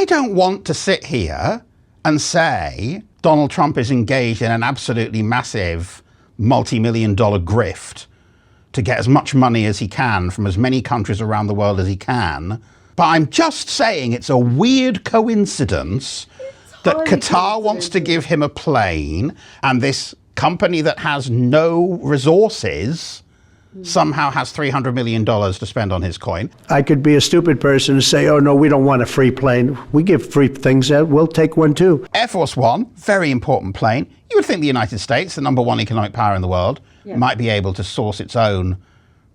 I don't want to sit here and say Donald Trump is engaged in an absolutely massive multi-million-dollar grift to get as much money as he can from as many countries around the world as he can. But I'm just saying it's a weird coincidence that Qatar wants to give him a plane, and this company that has no resources somehow has $300 million to spend on his coin. I could be a stupid person and say, oh, no, we don't want a free plane. We give free things out. We'll take one, too. Air Force One, very important plane. You would think the United States, the number one economic power in the world, might be able to source its own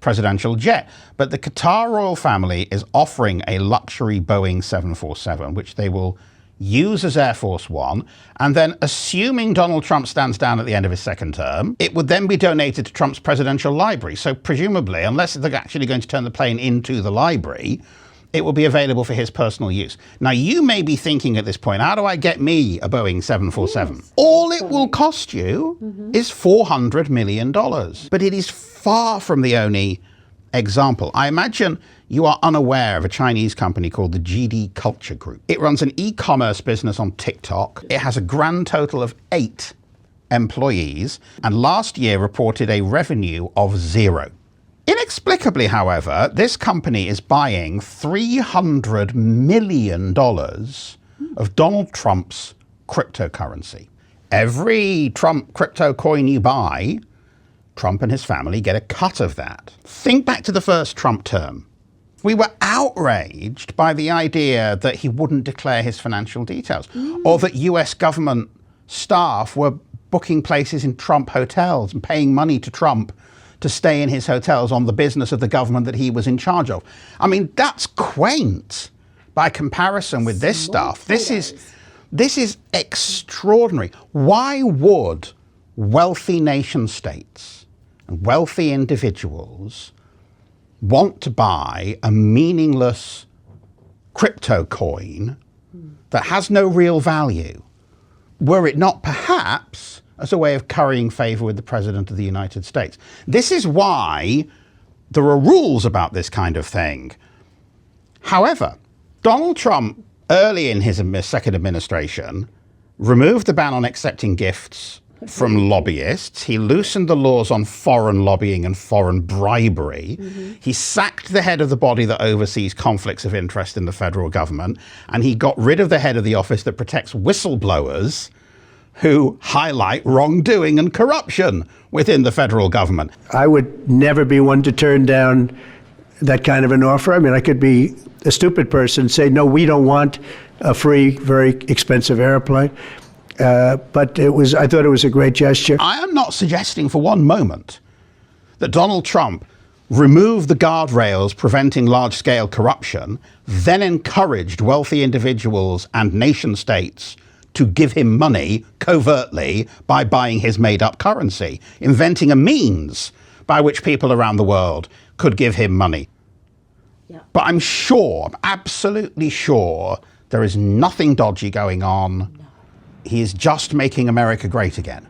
presidential jet. But the Qatar royal family is offering a luxury Boeing 747, which they will use as Air Force One, and then assuming Donald Trump stands down at the end of his second term, it would then be donated to Trump's presidential library. So presumably, unless they're actually going to turn the plane into the library, it will be available for his personal use. Now, you may be thinking at this point, how do I get me a Boeing 747? Yes. All it will cost you is $400 million. But it is far from the only example. I imagine you are unaware of a Chinese company called the GD Culture Group. It runs an e-commerce business on TikTok. It has a grand total of 8 employees, and last year reported a revenue of 0. Inexplicably, however, this company is buying $300 million of Donald Trump's cryptocurrency. Every Trump crypto coin you buy, Trump and his family get a cut of that. Think back to the first Trump term. We were outraged by the idea that he wouldn't declare his financial details, or that US government staff were booking places in Trump hotels and paying money to Trump to stay in his hotels on the business of the government that he was in charge of. I mean, that's quaint by comparison with this stuff. This is extraordinary. Why would wealthy nation states and wealthy individuals want to buy a meaningless crypto coin that has no real value, were it not perhaps as a way of currying favor with the President of the United States? This is why there are rules about this kind of thing. However, Donald Trump, early in his second administration, removed the ban on accepting gifts from lobbyists. He loosened the laws on foreign lobbying and foreign bribery. He sacked the head of the body that oversees conflicts of interest in the federal government, and he got rid of the head of the office that protects whistleblowers who highlight wrongdoing and corruption within the federal government. I would never be one to turn down that kind of an offer. I mean, I could be a stupid person and say, no, we don't want a free, very expensive airplane. But I thought it was a great gesture. I am not suggesting for one moment that Donald Trump removed the guardrails preventing large-scale corruption, then encouraged wealthy individuals and nation states to give him money covertly by buying his made-up currency, inventing a means by which people around the world could give him money. Yeah. But I'm absolutely sure, there is nothing dodgy going on. No. He is just making America great again.